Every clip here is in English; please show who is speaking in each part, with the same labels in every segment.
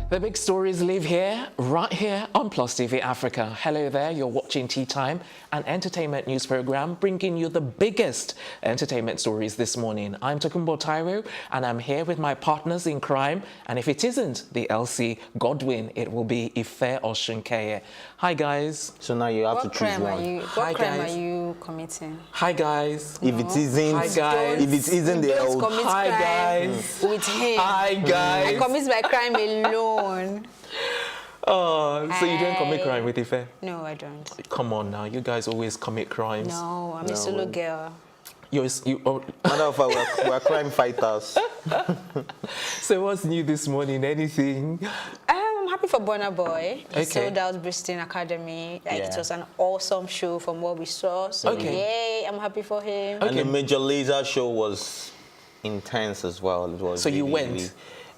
Speaker 1: The big stories live here, right here on Plus TV Africa. Hello there, you're watching Tea Time, an entertainment news program bringing you the biggest entertainment stories this morning. I'm Tokumbo Taiwo, and I'm here with my partners in crime. And if it isn't the LC Godwin, it will be Ife Oshunkeye. Hi, guys.
Speaker 2: So now you have to choose one.
Speaker 3: What crime are you committing?
Speaker 1: Hi, guys.
Speaker 2: If it isn't,
Speaker 1: hi, guys.
Speaker 2: If it isn't the
Speaker 3: Don't commit
Speaker 1: Hi,
Speaker 3: crime
Speaker 1: guys.
Speaker 3: with him.
Speaker 1: Hi, guys.
Speaker 3: I commit my crime alone.
Speaker 1: Oh, so you don't commit crime with Ife?
Speaker 3: No, I don't.
Speaker 1: Come on now, you guys always commit crimes.
Speaker 3: No, I'm a solo girl.
Speaker 2: Matter of fact, we're crime fighters.
Speaker 1: So what's new this morning? Anything?
Speaker 3: I'm happy for Burna Boy. He
Speaker 1: Okay.
Speaker 3: sold out Bristol Academy. Like,
Speaker 2: Yeah.
Speaker 3: It was an awesome show from what we saw. So yay, I'm happy for him.
Speaker 2: And the Major Lazer show was intense as well. It was
Speaker 1: So you
Speaker 2: really,
Speaker 1: went?
Speaker 2: really-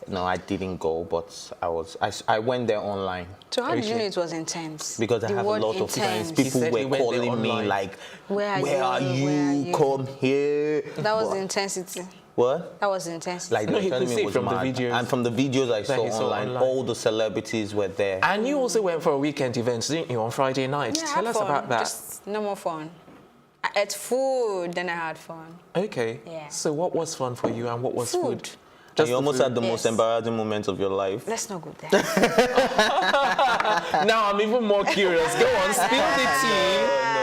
Speaker 2: no, I didn't go, but I went there online.
Speaker 3: So how did you
Speaker 1: Okay.
Speaker 3: know it was intense?
Speaker 2: Because I
Speaker 3: The
Speaker 2: have a
Speaker 3: word
Speaker 2: lot of
Speaker 3: intense.
Speaker 2: friends.
Speaker 1: He
Speaker 2: People
Speaker 1: said he
Speaker 2: were
Speaker 1: went there
Speaker 2: calling me
Speaker 1: online.
Speaker 2: like,
Speaker 3: Where are
Speaker 2: where are
Speaker 3: you?
Speaker 2: you?
Speaker 3: Where are you?
Speaker 2: Come here.
Speaker 3: That was
Speaker 2: But-
Speaker 3: the intensity.
Speaker 2: What?
Speaker 3: That was the intensity.
Speaker 2: Like,
Speaker 1: No,
Speaker 2: they
Speaker 1: he
Speaker 2: were telling
Speaker 1: could
Speaker 2: me
Speaker 1: see
Speaker 2: it was
Speaker 1: from the
Speaker 2: mad.
Speaker 1: videos
Speaker 2: And from the videos I
Speaker 1: that
Speaker 2: saw
Speaker 1: he saw
Speaker 2: online,
Speaker 1: online.
Speaker 2: all the celebrities were there.
Speaker 1: And you also went for a weekend event, didn't you, on Friday night?
Speaker 3: Yeah, I
Speaker 1: Tell
Speaker 3: had
Speaker 1: us
Speaker 3: fun.
Speaker 1: about that.
Speaker 3: Just no more fun. I ate food, then I had fun.
Speaker 1: Okay.
Speaker 3: Yeah.
Speaker 1: So what was fun for you and what was food?
Speaker 2: And
Speaker 1: the
Speaker 2: you almost
Speaker 1: food.
Speaker 2: had the most
Speaker 3: Yes.
Speaker 2: embarrassing moment of your life.
Speaker 3: Let's not go there.
Speaker 1: Now I'm even more curious. Go on, spill the tea.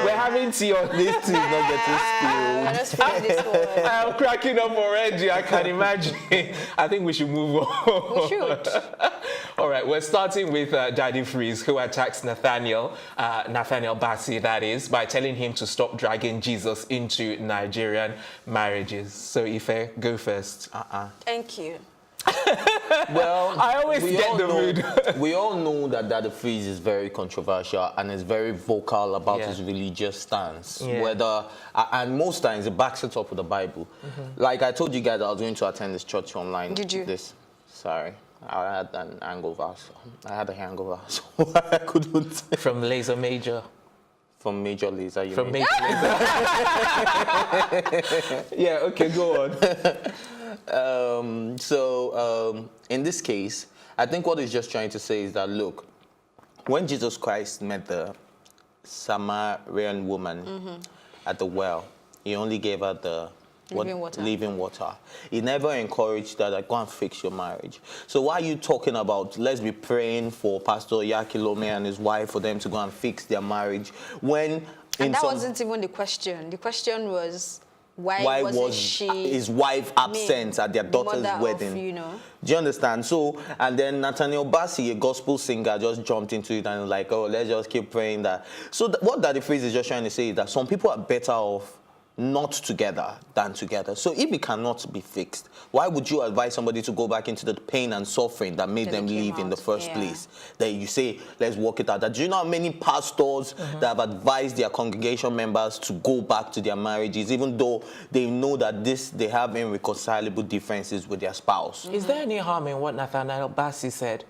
Speaker 1: We're having tea on
Speaker 2: This tea is not getting spilled.
Speaker 3: Let's finish this one.
Speaker 1: I'm cracking up already, I can imagine. I think we should move on.
Speaker 3: We should.
Speaker 1: All right, we're starting with Daddy Freeze, who attacks Nathaniel Bassey, that is, by telling him to stop dragging Jesus into Nigerian marriages. So Ife, go first.
Speaker 3: Thank you.
Speaker 2: Well,
Speaker 1: I always get the mood.
Speaker 2: We all know that Daddy Freeze is very controversial and is very vocal about
Speaker 1: Yeah.
Speaker 2: his religious stance.
Speaker 1: Yeah.
Speaker 2: And most times it backs it up with the Bible. Like I told you guys, I was going to attend this church online.
Speaker 3: Did you?
Speaker 2: Sorry, I had an hangover. So I couldn't.
Speaker 1: From Laser Major.
Speaker 2: From Major Lazer, you
Speaker 1: From
Speaker 2: mean?
Speaker 1: Major Lazer. Yeah, okay, go on.
Speaker 2: In this case, I think what he's just trying to say is that, look, when Jesus Christ met the Samaritan woman at the well, he only gave her the living water. He never encouraged her that go and fix your marriage. So why are you talking about, let's be praying for Pastor Yakilome and his wife for them to go and fix their marriage, when
Speaker 3: And that wasn't even the question. The question was,
Speaker 2: why
Speaker 3: wasn't
Speaker 2: was
Speaker 3: she
Speaker 2: his wife absent at their daughter's
Speaker 3: mother
Speaker 2: wedding?
Speaker 3: Of, you know?
Speaker 2: Do you understand? So, and then Nathaniel Bassey, a gospel singer, just jumped into it and was like, oh, let's just keep praying that. So what Daddy Freeze is just trying to say is that some people are better off not together than together. So if it cannot be fixed, why would you advise somebody to go back into the pain and suffering that made
Speaker 3: That
Speaker 2: them
Speaker 3: they came
Speaker 2: leave in the
Speaker 3: out?
Speaker 2: first
Speaker 3: Yeah.
Speaker 2: place? That you say, let's work it out. Do you know how many pastors that have advised their congregation members to go back to their marriages, even though they know that they have irreconcilable differences with their spouse?
Speaker 1: Is there any harm in what Nathaniel Bassey said?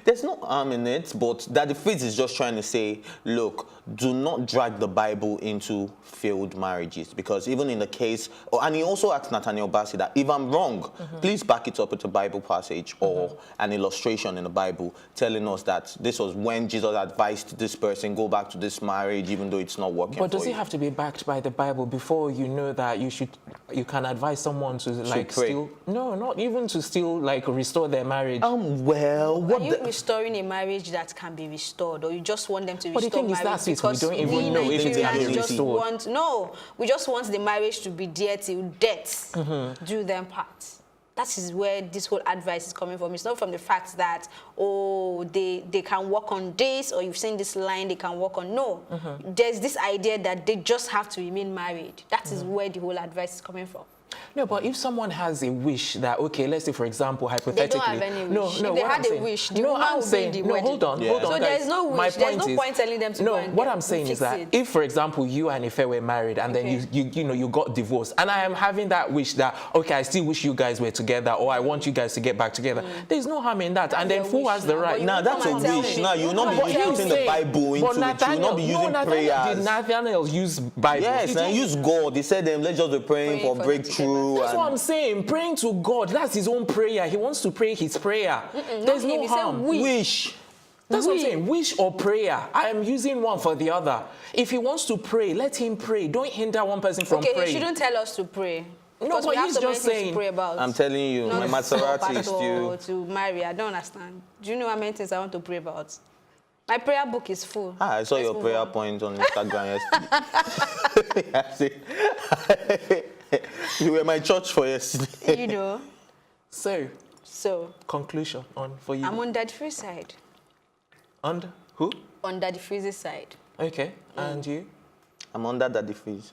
Speaker 2: There's no harm in it, but Daddy Freeze is just trying to say, look, do not drag the Bible into failed marriages. Because even in the case, and he also asked Nathaniel Bassey that if I'm wrong, please back it up with a Bible passage or an illustration in the Bible telling us that this was when Jesus advised this person, go back to this marriage, even though it's not working.
Speaker 1: But does
Speaker 2: for
Speaker 1: it
Speaker 2: you.
Speaker 1: have to be backed by the Bible before you know that you can advise someone to like
Speaker 2: pray.
Speaker 1: still not even to still like restore their marriage?
Speaker 2: Well, what
Speaker 3: Are you restoring a marriage that can be restored, or you just want them to
Speaker 1: But the
Speaker 3: restore
Speaker 1: thing is,
Speaker 3: marriage
Speaker 1: that's it. We
Speaker 3: because
Speaker 1: don't even know if
Speaker 2: it can be
Speaker 3: Nigerians just
Speaker 1: restored.
Speaker 3: we just want the marriage to be there till death. Do them part. That is where this whole advice is coming from. It's not from the fact that, oh, they can work on this, or you've seen this line, they can work on. No. There's this idea that they just have to remain married. That is where the whole advice is coming from.
Speaker 1: No, but if someone has a wish that, okay, let's say, for example, hypothetically...
Speaker 3: They don't have any wish.
Speaker 1: No,
Speaker 3: If
Speaker 1: no,
Speaker 3: they
Speaker 1: what
Speaker 3: had
Speaker 1: I'm
Speaker 3: a
Speaker 1: saying,
Speaker 3: wish, the
Speaker 1: no,
Speaker 3: woman
Speaker 1: I'm
Speaker 3: would be
Speaker 1: saying,
Speaker 3: in the
Speaker 1: no,
Speaker 3: wedding.
Speaker 1: hold on,
Speaker 2: Yeah.
Speaker 1: hold on,
Speaker 3: So
Speaker 1: guys.
Speaker 3: there's no wish.
Speaker 1: My
Speaker 3: There's no
Speaker 1: is-
Speaker 3: point telling them to
Speaker 1: no,
Speaker 3: go and
Speaker 1: what I'm saying is
Speaker 3: fix
Speaker 1: that
Speaker 3: it.
Speaker 1: if, for example, you and Ife were married and then you got divorced, and I am having that wish that, okay, I still wish you guys were together, or I want you guys to get back together, there's no harm in that. And then
Speaker 3: your
Speaker 1: who
Speaker 3: wish
Speaker 1: has the
Speaker 3: now,
Speaker 1: right?
Speaker 3: but you
Speaker 2: Now, that's a
Speaker 3: come and tell
Speaker 2: wish.
Speaker 3: me.
Speaker 2: Now, you'll not
Speaker 3: But
Speaker 2: be
Speaker 3: you
Speaker 2: using the
Speaker 3: say-
Speaker 2: Bible into it. You'll not be using
Speaker 1: Nathaniel,
Speaker 2: prayers.
Speaker 1: did Nathaniel use Bible?
Speaker 2: Yes,
Speaker 1: Did
Speaker 2: and
Speaker 1: he?
Speaker 2: use God. They said, let's just be praying for
Speaker 3: for
Speaker 2: breakthrough. through.
Speaker 1: That's
Speaker 2: and
Speaker 1: what I'm saying. Praying to God, that's his own prayer. He wants to pray his prayer. There's no harm.
Speaker 2: wish.
Speaker 1: That's what I'm saying. Wish or prayer. I am using one for the other. If he wants to pray, let him pray. Don't hinder one person from praying.
Speaker 3: Okay, he shouldn't tell us to pray.
Speaker 1: No,
Speaker 3: Because
Speaker 1: but
Speaker 3: we have
Speaker 1: he's
Speaker 3: so many
Speaker 1: just
Speaker 3: things to
Speaker 1: saying.
Speaker 3: pray about.
Speaker 2: I'm telling you,
Speaker 3: Not
Speaker 2: my
Speaker 3: for
Speaker 2: Maserati is
Speaker 3: pastor
Speaker 2: still.
Speaker 3: to marry. I don't understand. Do you know how many things I want to pray about? My prayer book is full.
Speaker 2: I saw
Speaker 3: Let's
Speaker 2: your
Speaker 3: move
Speaker 2: prayer
Speaker 3: on.
Speaker 2: point on Instagram yesterday. You were my church for yesterday.
Speaker 3: You know.
Speaker 1: So, conclusion on for you.
Speaker 3: I'm on Daddy Free's side.
Speaker 1: Under who?
Speaker 3: On Daddy Free's side.
Speaker 1: Okay, and you?
Speaker 2: I'm under Daddy Freeze.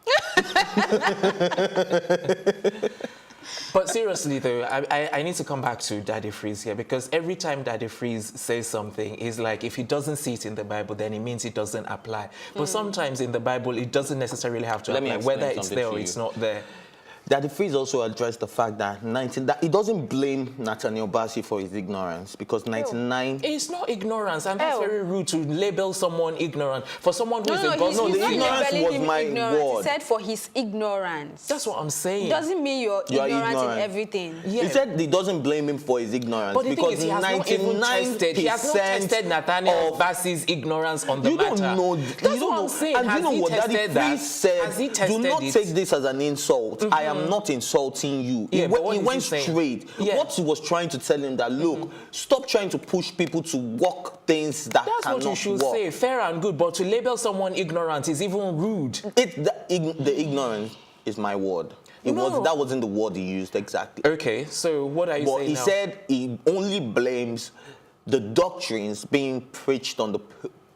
Speaker 1: But seriously though, I need to come back to Daddy Freeze here, because every time Daddy Freeze says something, it's like if he doesn't see it in the Bible, then it means it doesn't apply. But sometimes in the Bible, it doesn't necessarily have to
Speaker 2: Let me
Speaker 1: apply,
Speaker 2: explain
Speaker 1: whether it's
Speaker 2: something
Speaker 1: there
Speaker 2: to
Speaker 1: or
Speaker 2: you.
Speaker 1: it's not there.
Speaker 2: Daddy Freeze also addressed the fact that he doesn't blame Nathaniel Bassey for his ignorance, because 99.
Speaker 1: It's not ignorance, and that's
Speaker 3: Oh.
Speaker 1: very rude to label someone ignorant. For someone who is a
Speaker 3: No,
Speaker 1: God,
Speaker 3: he's
Speaker 2: the
Speaker 3: not
Speaker 2: ignorance
Speaker 3: labeling
Speaker 2: was
Speaker 3: him
Speaker 2: my
Speaker 3: ignorant.
Speaker 2: word.
Speaker 3: He said for his ignorance.
Speaker 1: that's what I'm saying.
Speaker 3: It doesn't mean you're
Speaker 2: You are
Speaker 3: ignorant in
Speaker 2: ignorant.
Speaker 3: everything.
Speaker 1: Yeah.
Speaker 2: He said he doesn't blame him for his ignorance,
Speaker 1: But the thing
Speaker 2: because
Speaker 1: is, he has not even tested. He has not tested Nathaniel
Speaker 2: of
Speaker 1: Bassey's ignorance on the
Speaker 2: you
Speaker 1: matter.
Speaker 2: don't know.
Speaker 1: That's
Speaker 2: you
Speaker 1: what
Speaker 2: don't
Speaker 1: I'm
Speaker 2: know.
Speaker 1: saying.
Speaker 2: And
Speaker 1: Has
Speaker 2: you know
Speaker 1: he
Speaker 2: what Daddy
Speaker 1: tested that?
Speaker 2: Freeze said?
Speaker 1: Has he
Speaker 2: Do
Speaker 1: tested
Speaker 2: not
Speaker 1: it?
Speaker 2: take this as an insult. I am not insulting you.
Speaker 1: Yeah, but what
Speaker 2: he
Speaker 1: is
Speaker 2: went
Speaker 1: he saying?
Speaker 2: straight.
Speaker 1: Yeah.
Speaker 2: What he was trying to tell him that, look, stop trying to push people to walk things that
Speaker 1: That's
Speaker 2: cannot
Speaker 1: what you should
Speaker 2: walk.
Speaker 1: say, fair and good. But to label someone ignorant is even rude.
Speaker 2: The ignorance is my word.
Speaker 1: No.
Speaker 2: That wasn't the word he used exactly.
Speaker 1: Okay, so what are you
Speaker 2: But
Speaker 1: saying
Speaker 2: he
Speaker 1: now?
Speaker 2: said he only blames the doctrines being preached on the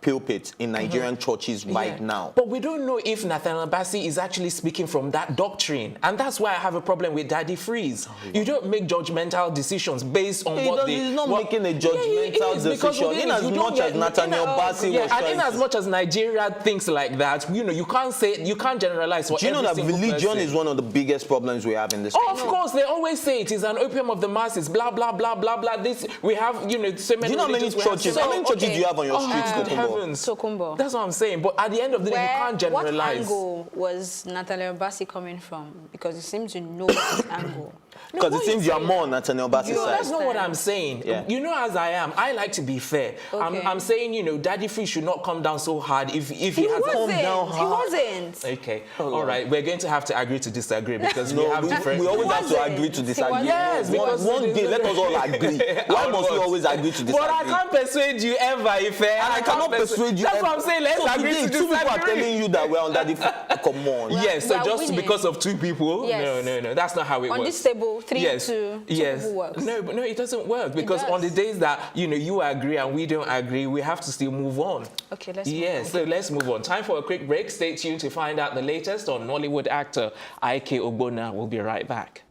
Speaker 2: pulpit in Nigerian churches right
Speaker 1: Yeah.
Speaker 2: now.
Speaker 1: But we don't know if Nathaniel Bassey is actually speaking from that doctrine. And that's why I have a problem with Daddy Freeze. You don't make judgmental decisions based on what they...
Speaker 2: He's not
Speaker 1: what-
Speaker 2: making a
Speaker 1: Yeah, he
Speaker 2: judgmental
Speaker 1: is, because
Speaker 2: decision.
Speaker 1: within
Speaker 2: In
Speaker 1: it,
Speaker 2: as
Speaker 1: you don't
Speaker 2: much
Speaker 1: get-
Speaker 2: as Nathaniel Bassey
Speaker 1: yeah,
Speaker 2: was
Speaker 1: and
Speaker 2: trying
Speaker 1: in as
Speaker 2: to...
Speaker 1: much as Nigeria thinks like that, you can't say, you can't generalize for
Speaker 2: Do you know
Speaker 1: every
Speaker 2: that
Speaker 1: single
Speaker 2: religion
Speaker 1: person.
Speaker 2: is one of the biggest problems we have in this
Speaker 1: Oh,
Speaker 2: country?
Speaker 1: of course, they always say it is an opium of the masses, blah, blah, blah, blah, blah. This, we have, so many
Speaker 2: Do you know how many
Speaker 1: religions, we have
Speaker 2: churches?
Speaker 1: so-
Speaker 2: How many churches
Speaker 3: okay.
Speaker 2: do you have on your streets,
Speaker 1: Good
Speaker 2: Tokumbo?
Speaker 1: heavens.
Speaker 3: Tokumbo.
Speaker 1: That's what I'm saying. But at the end of the day, you can't generalize.
Speaker 3: What angle was Nathaniel Bassey coming from? Because he seems to know his angle.
Speaker 2: Because
Speaker 1: what
Speaker 2: it seems
Speaker 1: you
Speaker 2: you are more on Nathaniel Bassey's
Speaker 1: No,
Speaker 2: side.
Speaker 1: that's not what I'm saying.
Speaker 2: Yeah.
Speaker 1: You know, as I am, I like to be fair.
Speaker 3: Okay.
Speaker 1: I'm saying, Daddy Free should not come down so hard if
Speaker 3: He
Speaker 1: he has
Speaker 3: wasn't.
Speaker 2: down
Speaker 3: He
Speaker 2: hard.
Speaker 3: wasn't.
Speaker 1: Okay, all right. We're going to have to agree to disagree because we
Speaker 2: No,
Speaker 1: have different.
Speaker 2: we always have to
Speaker 3: wasn't.
Speaker 2: agree to
Speaker 3: He
Speaker 2: disagree.
Speaker 3: wasn't.
Speaker 1: Yes, because
Speaker 2: one day, let us all agree. Why must we always agree to disagree?
Speaker 1: But I can't persuade you ever, Ife.
Speaker 2: And I cannot persuade you.
Speaker 1: That's what I'm saying. Let's
Speaker 2: So
Speaker 1: agree
Speaker 2: today,
Speaker 1: to
Speaker 2: two people are
Speaker 1: disagree.
Speaker 2: telling you that we're on Daddy Free. Come on.
Speaker 1: Yes,
Speaker 3: We
Speaker 1: so
Speaker 3: are
Speaker 1: just
Speaker 3: winning.
Speaker 1: because of two people?
Speaker 3: Yes.
Speaker 1: No. That's not how it
Speaker 3: On
Speaker 1: works.
Speaker 3: this table, three
Speaker 1: yes.
Speaker 3: to two
Speaker 1: yes.
Speaker 3: people works.
Speaker 1: No, but no, it doesn't work because
Speaker 3: does.
Speaker 1: on the days that you agree and we don't agree, we have to still move on.
Speaker 3: Okay, let's move
Speaker 1: Yes,
Speaker 3: on.
Speaker 1: so let's move on. Time for a quick break. Stay tuned to find out the latest on Nollywood actor Ike Ogbonna. We'll be right back.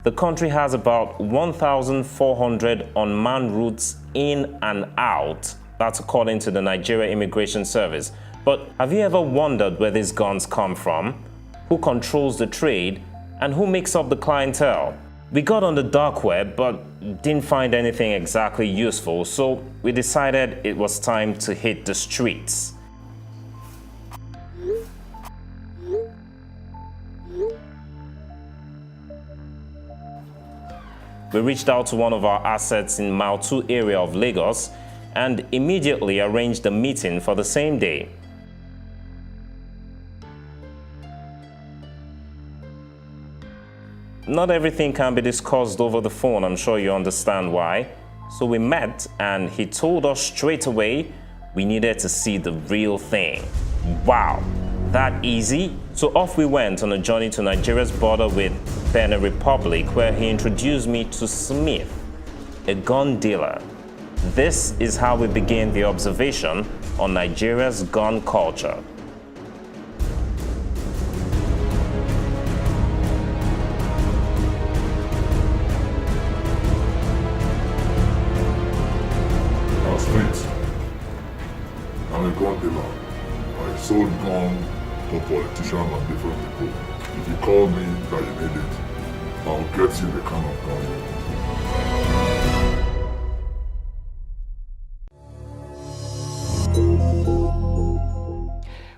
Speaker 4: The country has about 1,400 unmanned routes in and out. That's according to the Nigeria Immigration Service. But have you ever wondered where these guns come from? Who controls the trade? And who makes up the clientele? We got on the dark web but didn't find anything exactly useful, so we decided it was time to hit the streets. We reached out to one of our assets in Mile 2 area of Lagos and immediately arranged a meeting for the same day. Not everything can be discussed over the phone, I'm sure you understand why. So we met and he told us straight away we needed to see the real thing. Wow, that easy? So off we went on a journey to Nigeria's border with Benin Republic, where he introduced me to Smith, a gun dealer. This is how we begin the observation on Nigeria's gun culture.
Speaker 5: different people. If you call me that you need it, I'll get you the kind of gun you want.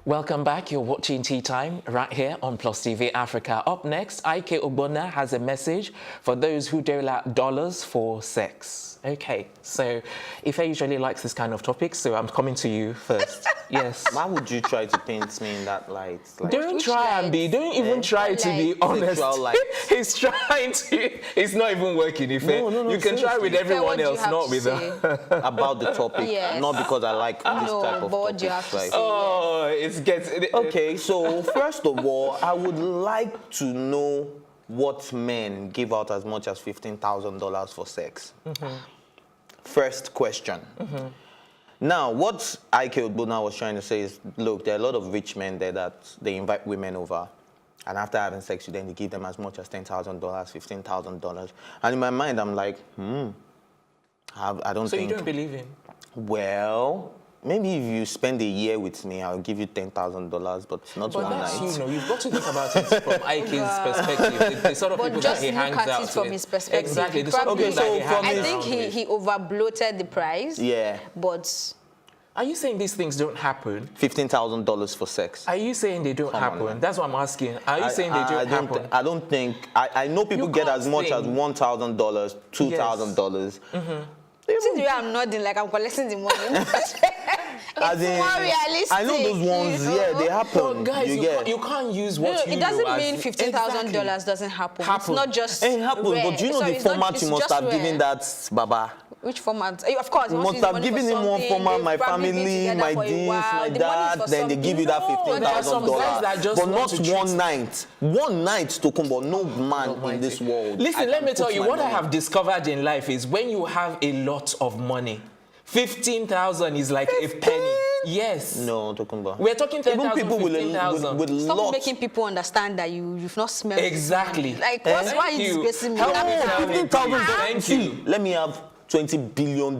Speaker 1: Welcome back. You're watching Tea Time right here on Plus TV Africa. Up next, Ogbonna has a message for those who dole out dollars for sex. Okay, so Ife usually likes this kind of topic, so I'm coming to you first. Yes.
Speaker 2: Why would you try to paint me in that light? Like,
Speaker 1: Don't try and be. Don't even try to be honest.
Speaker 2: Sexual light.
Speaker 1: He's trying to. It's not even working. Ife.
Speaker 2: No,
Speaker 1: You can try with everyone
Speaker 3: what do you
Speaker 1: else,
Speaker 3: have
Speaker 1: not
Speaker 3: to
Speaker 1: with
Speaker 3: say?
Speaker 2: about the topic,
Speaker 3: Yes.
Speaker 2: not because I like this type of
Speaker 3: but what do you have
Speaker 2: topics.
Speaker 3: to
Speaker 2: Like,
Speaker 3: say?
Speaker 1: Oh, it's getting.
Speaker 2: okay, so first of all, I would like to know what men give out as much as $15,000 for sex. First question. Now, what Ogbonna was trying to say is, look, there are a lot of rich men there that they invite women over, and after having sex with them, they give them as much as $10,000, $15,000. And in my mind, I'm like, I don't
Speaker 1: So
Speaker 2: think.
Speaker 1: you don't believe in?
Speaker 2: Well, maybe if you spend a year with me, I'll give you $10,000, but not
Speaker 1: But
Speaker 2: one
Speaker 1: that's,
Speaker 2: night.
Speaker 1: you know, you've got to think about it from Ike's perspective, the sort of
Speaker 3: But
Speaker 1: people
Speaker 3: just
Speaker 1: that he
Speaker 3: look
Speaker 1: hangs
Speaker 3: at
Speaker 1: out
Speaker 3: it from
Speaker 1: with.
Speaker 3: his perspective.
Speaker 1: Exactly, the
Speaker 3: Probably-
Speaker 1: sort of people
Speaker 2: Okay,
Speaker 1: that he
Speaker 2: so from
Speaker 1: hangs
Speaker 3: I think
Speaker 1: around with.
Speaker 3: he over bloated the price.
Speaker 2: Yeah,
Speaker 3: But
Speaker 1: Are you saying these things don't happen?
Speaker 2: $15,000 for sex.
Speaker 1: Are you saying they don't
Speaker 2: Come on,
Speaker 1: happen?
Speaker 2: man.
Speaker 1: That's what I'm asking. Are you saying they don't happen?
Speaker 2: I don't think. I know people
Speaker 1: You
Speaker 2: get
Speaker 1: can't
Speaker 2: as much as
Speaker 1: think.
Speaker 2: $1,000, $2,000.
Speaker 3: see the way I'm nodding like I'm collecting the money.
Speaker 2: As
Speaker 3: It's
Speaker 2: in,
Speaker 3: more realistic.
Speaker 2: I know those ones.
Speaker 3: you
Speaker 2: Yeah,
Speaker 3: know?
Speaker 2: they
Speaker 1: But
Speaker 2: happen.
Speaker 1: guys,
Speaker 2: you
Speaker 1: you,
Speaker 2: get.
Speaker 1: can't use
Speaker 3: No,
Speaker 1: what you
Speaker 3: it doesn't
Speaker 1: know
Speaker 3: mean
Speaker 1: as...
Speaker 3: $15,000
Speaker 1: Exactly.
Speaker 3: doesn't happen.
Speaker 1: Happen.
Speaker 3: It's not just
Speaker 2: It happens,
Speaker 3: rare.
Speaker 2: but do you know
Speaker 3: Sorry,
Speaker 2: the
Speaker 3: it's not-
Speaker 2: format
Speaker 3: it's
Speaker 2: you must
Speaker 3: just
Speaker 2: have given
Speaker 3: rare.
Speaker 2: that, Baba?
Speaker 3: Which format? Of course,
Speaker 2: You
Speaker 3: once
Speaker 2: must
Speaker 3: use
Speaker 2: have
Speaker 3: money
Speaker 2: given
Speaker 3: for
Speaker 2: him one
Speaker 3: something,
Speaker 2: format,
Speaker 3: they've
Speaker 2: my
Speaker 3: probably been
Speaker 2: family,
Speaker 3: together
Speaker 2: my
Speaker 3: for a
Speaker 2: this,
Speaker 3: while.
Speaker 2: my
Speaker 3: The money is
Speaker 2: that,
Speaker 3: for
Speaker 2: then they
Speaker 3: something.
Speaker 2: give you that
Speaker 3: No,
Speaker 1: there are some guys that
Speaker 2: $15,000.
Speaker 1: just
Speaker 2: But
Speaker 1: want
Speaker 2: not
Speaker 1: to treat-
Speaker 2: one night. One night, Tokumbo. No man in
Speaker 1: Almighty.
Speaker 2: this world.
Speaker 1: Listen,
Speaker 2: I
Speaker 1: let
Speaker 2: can
Speaker 1: me tell
Speaker 2: put
Speaker 1: you,
Speaker 2: my
Speaker 1: what I
Speaker 2: money-
Speaker 1: have discovered in life is when you have a lot of money, 15,000 is like a penny. Yes.
Speaker 2: No, Tokumbo.
Speaker 1: We're talking 10,000,
Speaker 2: Even people with
Speaker 1: 15,000.
Speaker 3: Stop
Speaker 2: lots.
Speaker 3: making people understand that you've not smelled.
Speaker 1: Exactly.
Speaker 3: Like, why
Speaker 1: Thank
Speaker 3: are you
Speaker 1: you.
Speaker 3: disgracing me?
Speaker 1: Help
Speaker 3: That
Speaker 1: me
Speaker 3: means
Speaker 1: tell
Speaker 3: I'm-
Speaker 1: me,
Speaker 2: $15,000.
Speaker 1: please. Thank
Speaker 2: See,
Speaker 1: you.
Speaker 2: let me have $20 billion. I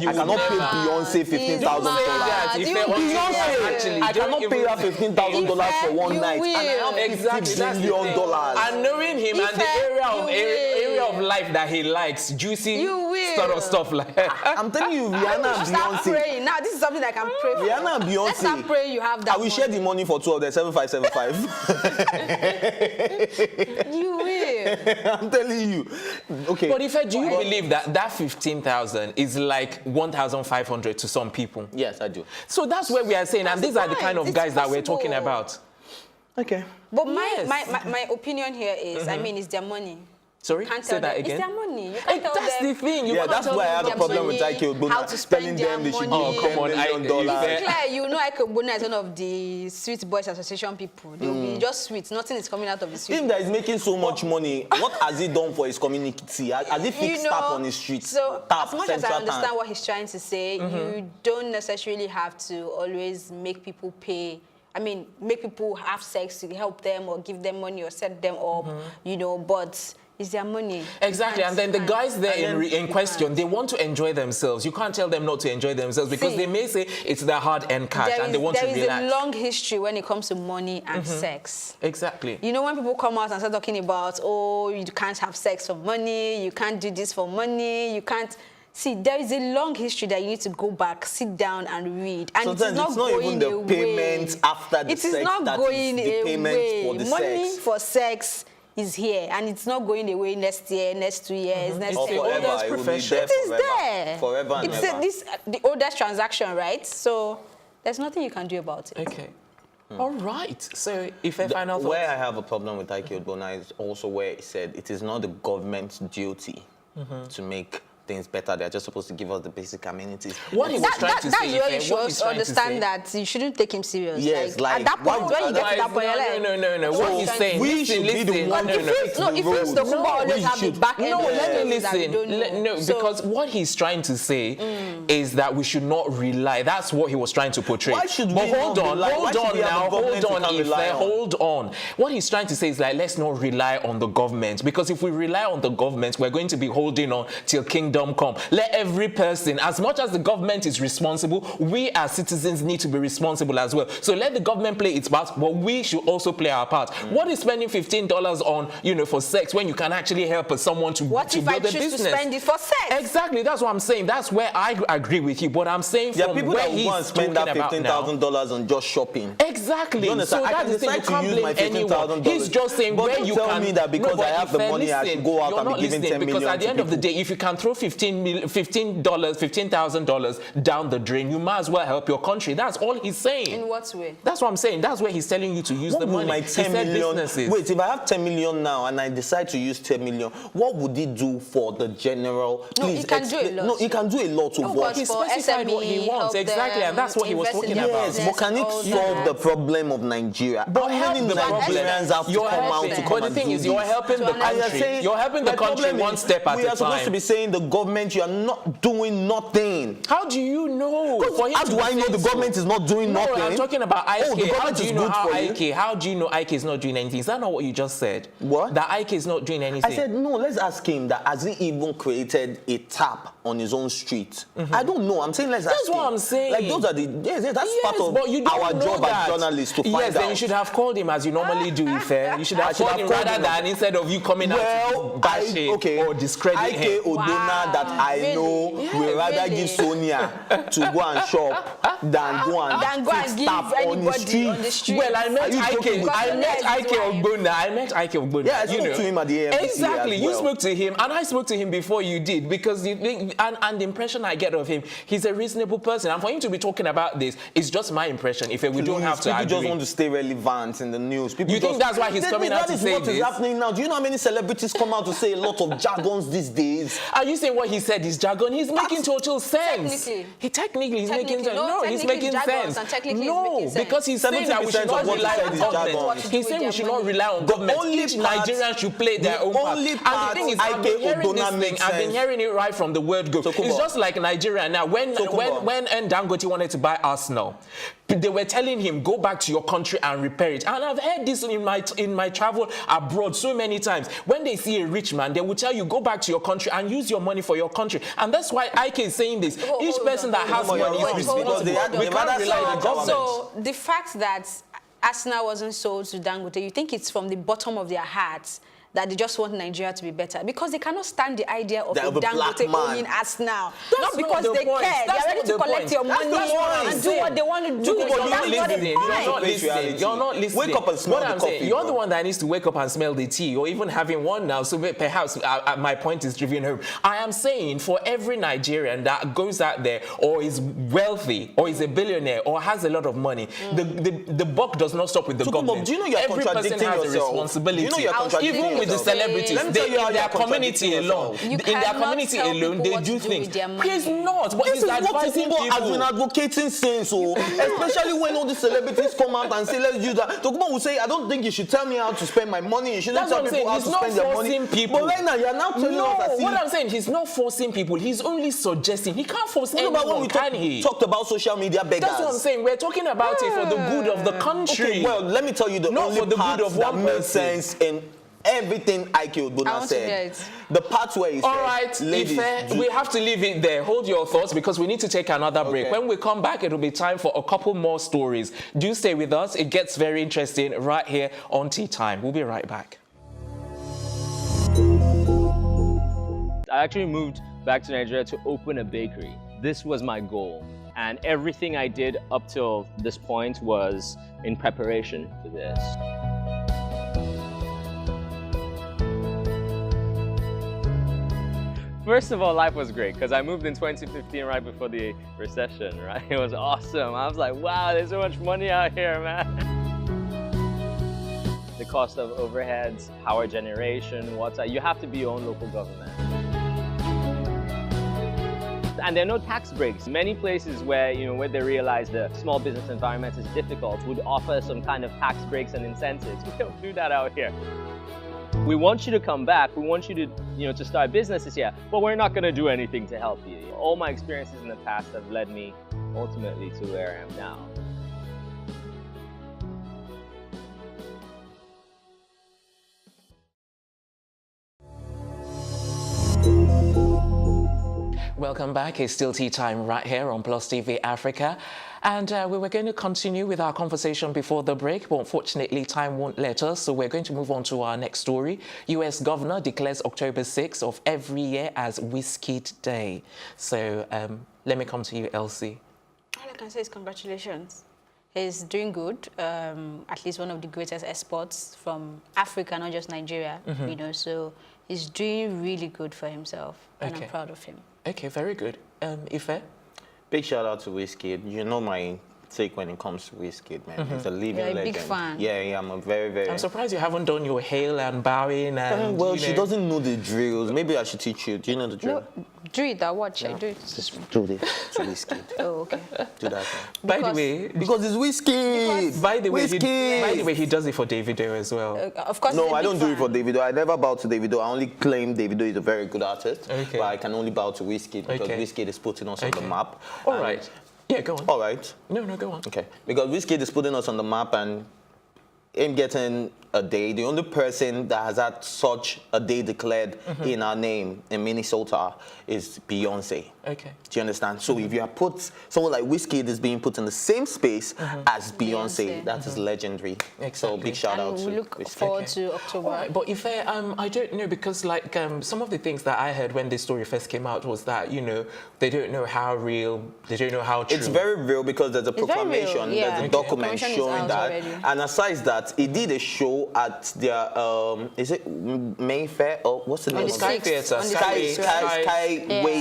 Speaker 1: You
Speaker 2: cannot
Speaker 1: would
Speaker 2: pay
Speaker 1: never.
Speaker 2: Beyonce $15,000.
Speaker 1: Don't say that. If
Speaker 3: You
Speaker 1: they want to
Speaker 3: will.
Speaker 1: actually,
Speaker 2: I
Speaker 1: don't
Speaker 2: cannot
Speaker 1: even-
Speaker 2: pay her $15,000 for one
Speaker 3: You
Speaker 2: night. And I have
Speaker 3: will.
Speaker 1: Exactly, that's the
Speaker 2: $50
Speaker 1: thing.
Speaker 2: billion.
Speaker 1: And knowing him and the
Speaker 3: Ife,
Speaker 1: area of
Speaker 3: you
Speaker 1: area of
Speaker 3: will.
Speaker 1: life that he likes, juicy
Speaker 3: You will.
Speaker 1: sort of stuff like that.
Speaker 2: I'm telling you, Rihanna and
Speaker 3: Start
Speaker 2: Beyonce.
Speaker 3: praying. Now, this is something I can pray for.
Speaker 2: Rihanna and
Speaker 3: Let's start
Speaker 2: Beyonce.
Speaker 3: praying you have that
Speaker 2: I will share the money for two of them, 7575.
Speaker 3: You will.
Speaker 2: I'm telling you. Okay.
Speaker 1: But if do you believe that 15,000 is like 1,500 to some people?
Speaker 2: Yes, I do.
Speaker 1: So that's where we are saying, and
Speaker 3: That's
Speaker 1: these
Speaker 3: the
Speaker 1: are the kind
Speaker 3: point.
Speaker 1: of
Speaker 3: It's
Speaker 1: guys that we're talking
Speaker 3: possible.
Speaker 1: about.
Speaker 2: Okay.
Speaker 3: But
Speaker 1: Yes.
Speaker 3: my opinion here is, I mean, it's their money.
Speaker 1: Sorry,
Speaker 3: Can't
Speaker 1: say
Speaker 3: tell
Speaker 1: that
Speaker 3: them.
Speaker 1: again.
Speaker 3: It's their money. You
Speaker 1: Hey,
Speaker 3: can't tell
Speaker 1: that's
Speaker 3: them.
Speaker 1: the thing. You
Speaker 2: Yeah,
Speaker 1: can't
Speaker 2: that's
Speaker 1: tell
Speaker 2: why I
Speaker 1: them
Speaker 2: had a
Speaker 3: their
Speaker 2: problem with
Speaker 3: money,
Speaker 2: Ike Ogbonna.
Speaker 3: how to spend
Speaker 2: telling
Speaker 3: their
Speaker 2: them they should
Speaker 3: money.
Speaker 2: give $10
Speaker 1: Oh, come on,
Speaker 2: million.
Speaker 1: Ife.
Speaker 3: Claire, you know Ike Ogbonna is one of the Sweet Boys Association people. They'll be just sweet. Nothing is coming out of the sweet.
Speaker 2: Him that is making so much money, what has he done for his community? Has he fixed tap on his street?
Speaker 3: So
Speaker 2: Tap,
Speaker 3: as much as I
Speaker 2: Central
Speaker 3: understand
Speaker 2: Town.
Speaker 3: what he's trying to say, you don't necessarily have to always make people pay. I mean, make people have sex to help them or give them money or set them up, you know, but it's their money.
Speaker 1: Exactly, and then the guys there in question,
Speaker 3: can't.
Speaker 1: they want to enjoy themselves. You can't tell them not to enjoy themselves because
Speaker 3: See,
Speaker 1: they may say it's their hard-earned cash and they want to
Speaker 3: there is
Speaker 1: relax.
Speaker 3: a long history when it comes to money and sex.
Speaker 1: Exactly.
Speaker 3: You know, when people come out and start talking about, oh, you can't have sex for money, you can't do this for money, you can't... See, there is a long history that you need to go back, sit down and read. And
Speaker 2: Sometimes
Speaker 3: it is
Speaker 2: it's not
Speaker 3: going
Speaker 2: even the
Speaker 3: away.
Speaker 2: payment after the
Speaker 3: It is
Speaker 2: sex
Speaker 3: not
Speaker 2: that
Speaker 3: going
Speaker 2: is the payment
Speaker 3: away.
Speaker 2: for the
Speaker 3: Money
Speaker 2: sex.
Speaker 3: for sex is here, and it's not going away next year, next 2 years, next
Speaker 2: Or
Speaker 3: year.
Speaker 2: forever.
Speaker 1: oldest
Speaker 2: It will be
Speaker 1: profession.
Speaker 2: there
Speaker 3: It is
Speaker 2: forever.
Speaker 3: there.
Speaker 2: Forever and
Speaker 3: It's
Speaker 2: ever.
Speaker 3: the oldest transaction, right? So there's nothing you can do about it.
Speaker 1: Okay. All right. So, if a final thought.
Speaker 2: Where I have a problem with Ike Ogbonna is also where he said it is not the government's duty to make things better. They're just supposed to give us the basic amenities.
Speaker 1: What he was trying to
Speaker 3: That's
Speaker 1: say,
Speaker 3: where you
Speaker 1: Ife, what he's
Speaker 3: should
Speaker 1: trying to
Speaker 3: understand
Speaker 1: say-
Speaker 3: that you shouldn't take him serious.
Speaker 2: Yes, like,
Speaker 3: at that point,
Speaker 2: why-
Speaker 3: when you get to that point, you're like,
Speaker 1: No.
Speaker 3: so
Speaker 1: What he's saying,
Speaker 2: we
Speaker 1: listen,
Speaker 2: should be the
Speaker 1: listen.
Speaker 2: one
Speaker 1: No,
Speaker 2: to
Speaker 1: no.
Speaker 2: fix the
Speaker 3: it feels
Speaker 2: road.
Speaker 3: the Kumba always
Speaker 2: we
Speaker 3: have the
Speaker 2: should.
Speaker 3: back end.
Speaker 1: No,
Speaker 3: of
Speaker 1: let me
Speaker 3: things that we
Speaker 1: listen.
Speaker 3: don't know.
Speaker 1: No,
Speaker 3: So-
Speaker 1: because what he's trying to say is that we should not rely. That's what he was trying to portray.
Speaker 2: Why should
Speaker 1: but
Speaker 2: we
Speaker 1: hold
Speaker 2: not
Speaker 1: on,
Speaker 2: rely? Why
Speaker 1: hold
Speaker 2: should
Speaker 1: on
Speaker 2: we have a
Speaker 1: now,
Speaker 2: government
Speaker 1: hold
Speaker 2: we
Speaker 1: on,
Speaker 2: can
Speaker 1: Ife,
Speaker 2: rely on?
Speaker 1: hold on. What he's trying to say is like, let's not rely on the government, because if we rely on the government, we're going to be holding on till kingdom kingdom come. Let every person, as much as the government is responsible, we as citizens need to be responsible as well. So let the government play its part, but we should also play our part. What is spending $15 on, for sex when you can actually help someone to build a business?
Speaker 3: What if I choose to spend it for sex?
Speaker 1: Exactly, that's what I'm saying. That's where I agree with you. But I'm saying from
Speaker 2: people
Speaker 1: where
Speaker 2: that want to
Speaker 1: he's
Speaker 2: spend
Speaker 1: talking
Speaker 2: that
Speaker 1: about
Speaker 2: $15,000 on just shopping.
Speaker 1: Exactly.
Speaker 2: You understand?
Speaker 1: So
Speaker 2: I
Speaker 1: that's
Speaker 2: can
Speaker 1: the thing. You
Speaker 2: decide to
Speaker 1: can't
Speaker 2: use my
Speaker 1: blame anyone.
Speaker 2: $15,000.
Speaker 1: He's just saying
Speaker 2: But
Speaker 1: where
Speaker 2: don't
Speaker 1: you
Speaker 2: tell
Speaker 1: can.
Speaker 2: me that because I have the money, I should go out and be giving 10 million
Speaker 1: because at the
Speaker 2: to
Speaker 1: end of the
Speaker 2: people.
Speaker 1: day, if you can throw $15,000 down the drain, you might as well help your country. That's all he's saying.
Speaker 3: In what way?
Speaker 1: That's what I'm saying. That's where he's telling you to use the money.
Speaker 2: My
Speaker 1: He said
Speaker 2: 10 million,
Speaker 1: businesses.
Speaker 2: wait, if I have 10 million now and I decide to use 10 million, what would it do for the general?
Speaker 3: No, he can do a lot.
Speaker 2: No, he can do a lot of what?
Speaker 1: He
Speaker 3: for
Speaker 1: specified what he
Speaker 3: SME,
Speaker 1: wants.
Speaker 3: help
Speaker 1: Exactly,
Speaker 3: them
Speaker 1: and that's what he was
Speaker 3: invest in
Speaker 1: talking
Speaker 3: their
Speaker 1: about.
Speaker 2: Yes, but can it
Speaker 3: all
Speaker 2: solve
Speaker 3: that.
Speaker 2: the problem of Nigeria?
Speaker 1: But
Speaker 2: How
Speaker 1: help
Speaker 2: many
Speaker 1: the problem.
Speaker 2: Nigerians have to
Speaker 1: You're
Speaker 2: come out
Speaker 1: helping.
Speaker 2: to come
Speaker 1: But the
Speaker 2: and
Speaker 1: thing
Speaker 2: do
Speaker 1: is, you're
Speaker 2: this?
Speaker 1: helping the
Speaker 3: And you're
Speaker 1: country.
Speaker 2: saying
Speaker 1: You're helping the
Speaker 2: my
Speaker 1: country
Speaker 2: problem
Speaker 1: one
Speaker 2: is
Speaker 1: step at
Speaker 2: we
Speaker 1: a
Speaker 2: are supposed to
Speaker 1: time.
Speaker 2: be saying the government, you are not doing nothing.
Speaker 1: How do you know? For him
Speaker 2: How
Speaker 1: to
Speaker 2: do
Speaker 1: be
Speaker 2: I know
Speaker 1: saying
Speaker 2: the
Speaker 1: so?
Speaker 2: government is not doing
Speaker 1: No,
Speaker 2: nothing?
Speaker 1: I'm talking about IK.
Speaker 2: Oh, the
Speaker 1: How
Speaker 2: government
Speaker 1: do
Speaker 2: is
Speaker 1: you know
Speaker 2: good
Speaker 1: how
Speaker 2: for you?
Speaker 1: IK? How do you know IK is not doing anything? Is that not what you just said?
Speaker 2: What?
Speaker 1: That IK is not doing anything.
Speaker 2: I said, no, let's ask him that has he even created a tap on his own street? I don't know. I'm saying let's ask
Speaker 1: That's
Speaker 2: him.
Speaker 1: what I'm saying.
Speaker 2: Like those are the, that's part of
Speaker 1: but you don't
Speaker 2: our
Speaker 1: know
Speaker 2: job
Speaker 1: that.
Speaker 2: as journalists to find
Speaker 1: Yes, then
Speaker 2: out.
Speaker 1: you should have called him as you normally do, Ife. You should have called him rather than instead of you coming out to bash him or discredit him.
Speaker 2: Ogbonna that I
Speaker 3: Really?
Speaker 2: know
Speaker 3: Yeah,
Speaker 2: will rather
Speaker 3: really?
Speaker 2: give Sonia to go and shop than go and fix
Speaker 3: give
Speaker 2: tap on the
Speaker 3: anybody
Speaker 2: street.
Speaker 3: on the street.
Speaker 1: Well, I met
Speaker 2: Are you
Speaker 1: IK.
Speaker 2: joking?
Speaker 1: I met
Speaker 3: Because
Speaker 1: IK
Speaker 3: his wife.
Speaker 1: Ogbonna. I met IK Ogbonna.
Speaker 2: Yeah, I spoke to him at the AMPC
Speaker 1: Exactly.
Speaker 2: as
Speaker 1: You
Speaker 2: well.
Speaker 1: spoke to him, and I spoke to him before you did, because you think, and the impression I get of him, he's a reasonable person. And for him to be talking about this, it's just my impression. If we don't have to
Speaker 2: People just
Speaker 1: agree.
Speaker 2: want to stay relevant in the news. People
Speaker 1: You think that's why he's coming out to say
Speaker 2: That is what
Speaker 1: this?
Speaker 2: is happening now. Do you know how many celebrities come out to say a lot of jargons these days?
Speaker 1: Are you saying what he said is jargon? He's making total sense.
Speaker 3: Technically.
Speaker 1: He's making sense.
Speaker 3: No,
Speaker 1: No, he's
Speaker 3: technically
Speaker 1: making
Speaker 3: it's jargons
Speaker 1: sense.
Speaker 3: and technically he's
Speaker 1: No,
Speaker 3: making sense.
Speaker 1: because he's saying that we should
Speaker 2: 70%
Speaker 1: not
Speaker 2: of what he
Speaker 1: rely
Speaker 2: said
Speaker 1: on
Speaker 2: is
Speaker 1: government.
Speaker 2: jargon.
Speaker 1: He's saying we should not rely on government. Each Nigerian should play their own part.
Speaker 2: only
Speaker 1: And the
Speaker 2: part
Speaker 1: thing is, I've been
Speaker 2: IK
Speaker 1: hearing this
Speaker 2: Ogbonna
Speaker 1: thing.
Speaker 2: makes
Speaker 1: I've been
Speaker 2: sense.
Speaker 1: hearing it right from the word go.
Speaker 2: Tokunbo.
Speaker 1: It's just like Nigeria now. When
Speaker 2: Tokunbo.
Speaker 1: Dangote wanted to buy Arsenal, they were telling him, go back to your country and repair it. And I've heard this in my travel abroad so many times. When they see a rich man, they will tell you, go back to your country and use your money for your country. And that's why IK is saying this. Each person that has money is responsible. We can't rely on the government.
Speaker 3: So the fact that Arsenal wasn't sold to Dangote, you think it's from the bottom of their hearts that they just want Nigeria to be better? Because they cannot stand the idea of
Speaker 2: That of a black
Speaker 3: Dangote
Speaker 2: man.
Speaker 3: owning Arsenal.
Speaker 1: That's
Speaker 3: Not because
Speaker 1: not the
Speaker 3: they
Speaker 1: point.
Speaker 3: care.
Speaker 1: That's
Speaker 3: They're ready
Speaker 1: not
Speaker 3: to
Speaker 1: the
Speaker 3: collect
Speaker 1: point.
Speaker 3: your
Speaker 1: That's
Speaker 3: money
Speaker 1: not what I'm
Speaker 3: and do
Speaker 1: saying.
Speaker 3: what they want to do.
Speaker 1: But
Speaker 3: So
Speaker 1: you're not
Speaker 3: that's not the
Speaker 1: listening. You're not
Speaker 3: point.
Speaker 1: listening. You're not listening.
Speaker 2: Wake up and smell
Speaker 1: What
Speaker 2: the
Speaker 1: I'm saying,
Speaker 2: coffee,
Speaker 1: you're
Speaker 2: bro.
Speaker 1: the one that needs to wake up and smell the tea, or even having one now. So perhaps my point is driven home. I am saying for every Nigerian that goes out there or is wealthy or is a billionaire or has a lot of money, the buck does not stop with the
Speaker 2: Tokunbo,
Speaker 1: government.
Speaker 2: do you know you're
Speaker 1: Every person
Speaker 2: contradicting
Speaker 1: has a
Speaker 2: yourself?
Speaker 1: responsibility.
Speaker 2: Do you know you're contradicting
Speaker 1: Even with the
Speaker 2: yourself?
Speaker 1: celebrities,
Speaker 2: Let me tell you how
Speaker 1: in their
Speaker 2: you're
Speaker 1: community
Speaker 2: contradicting
Speaker 1: alone,
Speaker 2: yourself.
Speaker 3: You
Speaker 1: in their
Speaker 3: cannot
Speaker 1: community
Speaker 3: tell
Speaker 1: alone,
Speaker 3: people
Speaker 1: they
Speaker 3: what
Speaker 1: do
Speaker 3: to do
Speaker 1: things.
Speaker 3: with their money.
Speaker 1: He's not, but
Speaker 2: This
Speaker 1: he's
Speaker 2: is what
Speaker 1: advising
Speaker 2: Tokunbo has been
Speaker 1: people.
Speaker 2: advocating since, especially when all the celebrities come out and say, let's use that. Tokunbo will say, I don't think you should tell me how to spend my money. You shouldn't
Speaker 1: That's
Speaker 2: tell
Speaker 1: what I'm
Speaker 2: people how
Speaker 1: saying.
Speaker 2: to
Speaker 1: He's not
Speaker 2: spend their money.
Speaker 1: forcing people.
Speaker 2: But right now, you're now telling
Speaker 1: No,
Speaker 2: us as if...
Speaker 1: what I'm saying, he's not forcing people. He's only suggesting. He can't force
Speaker 2: What about when
Speaker 1: anyone,
Speaker 2: we
Speaker 1: can he?
Speaker 2: talked about social media beggars?
Speaker 1: That's what I'm saying. We're talking about it for the good of the country.
Speaker 2: Okay, well, let me tell you the
Speaker 1: Not
Speaker 2: only
Speaker 1: for the
Speaker 2: part
Speaker 1: good of
Speaker 2: that
Speaker 1: one
Speaker 2: made
Speaker 1: person.
Speaker 2: sense in everything IK
Speaker 3: I
Speaker 2: Ogbonna
Speaker 3: want to hear
Speaker 2: said.
Speaker 3: it.
Speaker 2: The part where he
Speaker 1: All
Speaker 2: said,
Speaker 1: right,
Speaker 2: ladies,
Speaker 1: Ife, we have to leave it there. Hold your thoughts because we need to take another break.
Speaker 2: Okay.
Speaker 1: When we come back, it'll be time for a couple more stories. Do stay with us. It gets very interesting right here on Tea Time. We'll be right back.
Speaker 6: I actually moved back to Nigeria to open a bakery. This was my goal. And everything I did up till this point was in preparation for this. First of all, life was great because I moved in 2015 right before the recession, right? It was awesome. I was like, wow, there's so much money out here, man. The cost of overheads, power generation, water, you have to be your own local government. And there are no tax breaks. Many places where, where they realize the small business environment is difficult would offer some kind of tax breaks and incentives. We don't do that out here. We want you to come back. We want you to, to start businesses here, but we're not going to do anything to help you. All my experiences in the past have led me ultimately to where I am now.
Speaker 1: Welcome back. It's still tea time right here on Plus TV Africa. And we were going to continue with our conversation before the break, but unfortunately time won't let us. So we're going to move on to our next story. U.S. governor declares October 6th of every year as Wizkid Day. So let me come to you, Elsie.
Speaker 3: All I can say is congratulations. He's doing good. At least one of the greatest exports from Africa, not just Nigeria. You know, so he's doing really good for himself, and I'm proud of him.
Speaker 1: Okay, very good. Ife?
Speaker 2: Big shout out to Wizkid. You know my take when it comes to Wizkid, man. He's a living legend.
Speaker 3: You're a big fan.
Speaker 2: Yeah, I'm a very...
Speaker 1: I'm surprised you haven't done your hail and bowing and...
Speaker 2: well, she doesn't know the drills. Maybe I should teach you. Do you know the drill?
Speaker 3: No, do it. Watch it. Do it.
Speaker 2: Just do this to Wizkid.
Speaker 3: Oh, okay.
Speaker 2: Do that.
Speaker 1: By the way...
Speaker 2: Because it's Wizkid!
Speaker 1: By the way, he does it for Davido as well.
Speaker 3: Of course.
Speaker 2: No, I don't do it for Davido. I never bow to Davido. I only claim Davido is a very good artist.
Speaker 1: Okay.
Speaker 2: But I can only bow to Wizkid because Wizkid is putting us on the map.
Speaker 1: All right. Yeah, go on.
Speaker 2: All right.
Speaker 1: No, go on.
Speaker 2: Okay. Because Wizkid is putting us on the map and him getting a day, the only person that has had such a day declared in our name in Minnesota is Beyonce.
Speaker 1: Okay.
Speaker 2: Do you understand? So if you have put someone like Wizkid is being put in the same space as Beyonce, that is legendary.
Speaker 1: Exactly.
Speaker 2: So big shout out to
Speaker 3: we look
Speaker 2: Wizkid.
Speaker 3: forward to October.
Speaker 1: Right, but if I don't know, because like some of the things that I heard when this story first came out was that, you know, they don't know how real, they don't know how true.
Speaker 2: It's very real because there's a proclamation, there's a document showing that.
Speaker 3: Already.
Speaker 2: And aside that, he did a show at their, is it Mayfair? Or what's the name?
Speaker 1: Sky Theatre.
Speaker 2: Skyway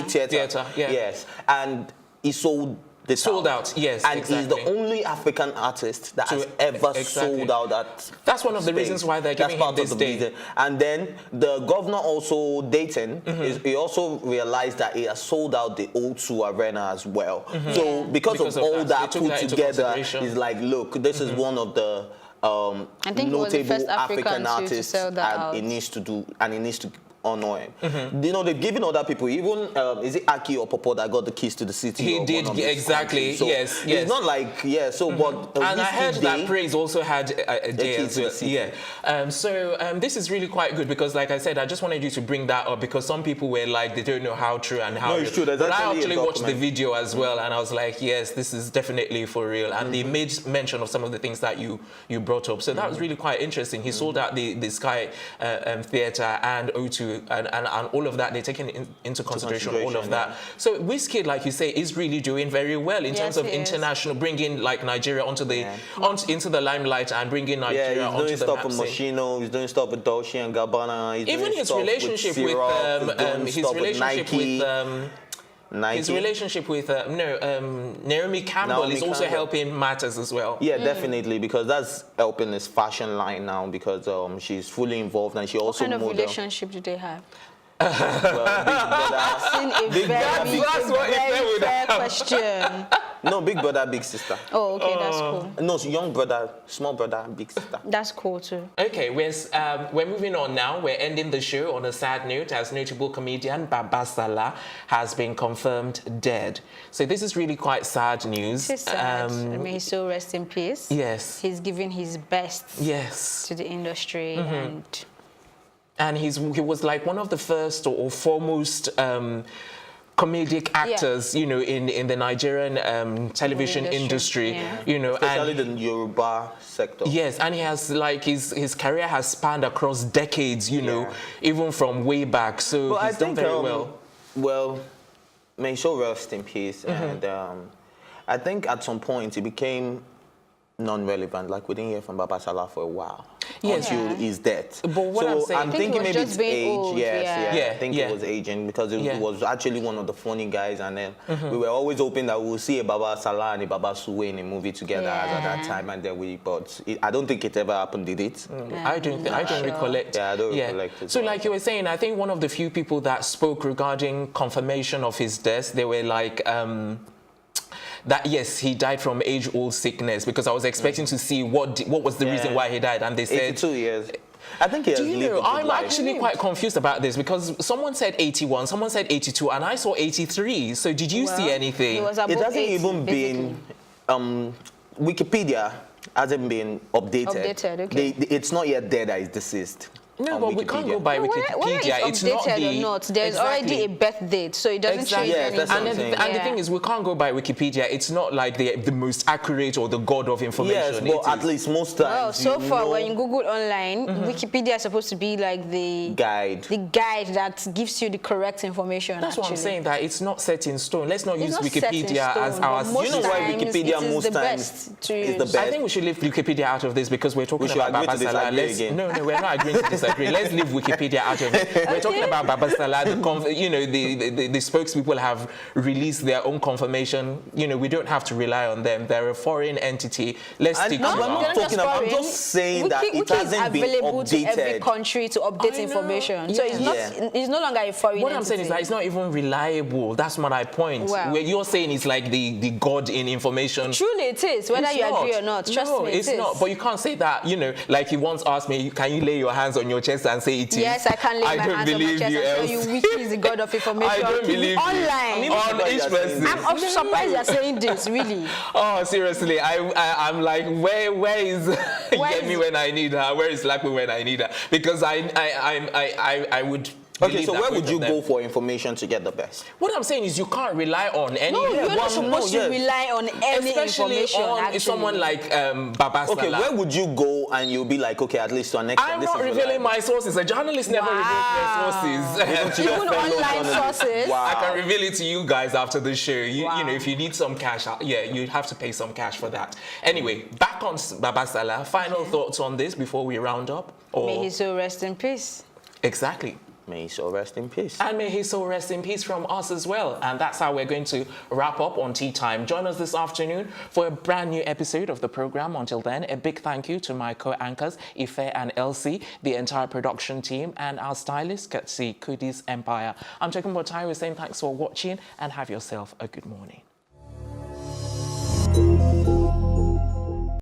Speaker 1: Theatre. Yeah.
Speaker 2: Yes. And he sold this
Speaker 1: sold out, yes,
Speaker 2: and he's the only African artist that has ever sold out that.
Speaker 1: That's one of the reasons why they're giving him this day.
Speaker 2: Reason. And then the governor also, Dayton, he also realized that he has sold out the O2 Arena as well. So because of all that put together, he's like, look, this is one of the
Speaker 3: I think
Speaker 2: notable African artists,
Speaker 3: to sell that out.
Speaker 2: He needs to do, and he needs to honor him. You know, they've given other people, even is it Aki or Popo that got the keys to the city?
Speaker 1: He did, exactly.
Speaker 2: So
Speaker 1: yes.
Speaker 2: It's not like but
Speaker 1: and I heard that Praise also had a day as well. Yeah. So this is really quite good because, like I said, I just wanted you to bring that up because some people were like, they don't know how true and how.
Speaker 2: No, it's true.
Speaker 1: But I actually watched the video as well, and I was like, yes, this is definitely for real. And they made mention of some of the things that you brought up. So that was really quite interesting. He sold out the Sky Theatre and O2 and all of that. They're taking into consideration all of that. So Wizkid, like you say, is really doing very well in terms of international, bringing like Nigeria onto the into the limelight and bringing Nigeria onto the map.
Speaker 2: He's doing stuff with Moschino, he's doing stuff with Dolce and Gabbana.
Speaker 1: Even his relationship with Nike. His relationship with Naomi Campbell is also helping matters as well.
Speaker 2: Yeah, definitely, because that's helping his fashion line now because she's fully involved and she also
Speaker 3: What kind of relationship do they have?
Speaker 2: Well,
Speaker 3: Big very fair question.
Speaker 2: No, big brother, big sister.
Speaker 3: Oh, okay, that's cool.
Speaker 2: No, young brother, small brother, big sister.
Speaker 3: That's cool too.
Speaker 1: Okay, we're moving on now. We're ending the show on a sad note as notable comedian Baba Salah has been confirmed dead. So this is really quite sad news.
Speaker 3: It's sad. May his soul rest in peace.
Speaker 1: Yes.
Speaker 3: He's giving his best to the industry
Speaker 1: and he was like one of the first or foremost comedic actors, you know, in the Nigerian television industry, you know,
Speaker 2: especially the Yoruba sector.
Speaker 1: Yes, and he has like his career has spanned across decades, you know, even from way back. So he's done very well.
Speaker 2: Well, may his soul rest in peace, and I think at some point it became non-relevant. Like we didn't hear from Baba Salah for a while. Until his death.
Speaker 1: But what
Speaker 2: I'm thinking maybe it's age.
Speaker 3: Old,
Speaker 2: I think it was aging because it was actually one of the funny guys, and then we were always hoping that we would see a Baba Salah and a Baba Suwe in a movie together at that time, and then I don't think it ever happened, did it?
Speaker 1: I don't recollect.
Speaker 2: Yeah, I don't recollect it.
Speaker 1: So like you were saying, I think one of the few people that spoke regarding confirmation of his death, they were like that yes, he died from age-old sickness, because I was expecting to see what was the reason why he died, and they said
Speaker 2: 82 years. I think he has lived a good
Speaker 1: I'm
Speaker 2: life.
Speaker 1: actually quite confused about this because someone said 81, someone said 82, and I saw 83. So did you see anything?
Speaker 3: It
Speaker 2: hasn't even been Wikipedia hasn't been updated.
Speaker 3: Okay.
Speaker 2: It's not yet there that he's deceased.
Speaker 1: No,
Speaker 2: on
Speaker 1: but we can't go
Speaker 2: Wikipedia.
Speaker 1: by
Speaker 3: Whether
Speaker 1: Wikipedia.
Speaker 3: it's updated or not, there's already a birth date, so it doesn't
Speaker 1: Exactly.
Speaker 3: change
Speaker 2: Yes,
Speaker 3: anything.
Speaker 2: that's what I'm
Speaker 1: And,
Speaker 2: saying.
Speaker 1: and the thing is, we can't go by Wikipedia. It's not like the most accurate or the god of information.
Speaker 2: Yes, but at least most times.
Speaker 3: Well, so
Speaker 2: you
Speaker 3: far,
Speaker 2: know,
Speaker 3: when you Google online, Wikipedia is supposed to be like the
Speaker 2: guide.
Speaker 3: that gives you the correct information.
Speaker 1: That's what I'm
Speaker 3: actually.
Speaker 1: saying, that it's not set in stone. Let's not
Speaker 3: It's
Speaker 1: use
Speaker 3: not set in
Speaker 1: Wikipedia
Speaker 3: stone,
Speaker 1: as
Speaker 3: but
Speaker 1: our...
Speaker 3: most
Speaker 2: You know why
Speaker 3: times
Speaker 2: Wikipedia
Speaker 3: it is
Speaker 2: most
Speaker 3: the
Speaker 2: times
Speaker 3: best to
Speaker 2: is the
Speaker 3: use.
Speaker 2: best?
Speaker 1: I think we should leave Wikipedia out of this because we're talking
Speaker 2: should
Speaker 1: about
Speaker 2: agree
Speaker 1: Baba
Speaker 2: to
Speaker 1: Salah.
Speaker 2: disagree again.
Speaker 1: No, we're not agreeing to disagree. Let's leave Wikipedia out of it. We're talking about Baba Salah. The spokespeople have released their own confirmation. We don't have to rely on them. They're a foreign entity. Let's stick to
Speaker 2: I'm
Speaker 1: our...
Speaker 2: not talking about. I'm just saying that it
Speaker 3: Wiki
Speaker 2: hasn't
Speaker 3: is
Speaker 2: been
Speaker 3: available to every
Speaker 2: updated.
Speaker 3: country to update
Speaker 1: I know.
Speaker 3: information. So it's
Speaker 1: Yeah.
Speaker 3: not. It's no longer a foreign
Speaker 1: What I'm
Speaker 3: entity.
Speaker 1: saying is that it's not even reliable. That's my point.
Speaker 3: Wow.
Speaker 1: Where you're saying it's like the god in information.
Speaker 3: Truly, it is. Whether
Speaker 1: It's
Speaker 3: you
Speaker 1: not.
Speaker 3: agree or not, trust
Speaker 1: no,
Speaker 3: me,
Speaker 1: it's
Speaker 3: it is.
Speaker 1: not. But you can't say that, like he once asked me, can you lay your hands on your chest and say it is?
Speaker 3: Yes, I can lay my
Speaker 1: don't
Speaker 3: hands on my
Speaker 1: believe
Speaker 3: chest
Speaker 1: you
Speaker 3: and tell you
Speaker 1: else.
Speaker 3: Wiki is the god of information.
Speaker 1: I don't believe
Speaker 3: online.
Speaker 1: you. On each person.
Speaker 3: I'm surprised you're saying this, really.
Speaker 1: Oh, seriously, I'm like, where is Yemi when I need her? Where is Lakwe when I need her? Because I would.
Speaker 2: Okay, so where would you go for information to get the best?
Speaker 1: What I'm saying is you can't rely on any.
Speaker 3: No, you're not supposed to
Speaker 2: yes.
Speaker 3: rely on any
Speaker 1: especially
Speaker 3: information.
Speaker 1: on
Speaker 3: actually.
Speaker 1: someone like Baba
Speaker 2: Okay,
Speaker 1: Salah.
Speaker 2: where would you go and you'll be like, okay, at least to an extent,
Speaker 1: I'm
Speaker 2: this
Speaker 1: not
Speaker 2: is
Speaker 1: revealing
Speaker 2: reliable.
Speaker 1: my sources. A journalist never reveals their sources.
Speaker 3: Even online sources.
Speaker 2: Wow.
Speaker 1: I can reveal it to you guys after the show. You
Speaker 3: Wow.
Speaker 1: know, if you need some cash, you'd have to pay some cash for that. Anyway, back on Baba Salah. Final thoughts on this before we round up?
Speaker 3: May his soul rest in peace.
Speaker 1: Exactly.
Speaker 2: May he so rest in peace.
Speaker 1: And may his soul rest in peace from us as well. And that's how we're going to wrap up on Tea Time. Join us this afternoon for a brand new episode of the program. Until then, a big thank you to my co-anchors, Ife and Elsie, the entire production team, and our stylist, Kutsi Kudis Empire. I'm Tokunbo Taiwo saying thanks for watching and have yourself a good morning.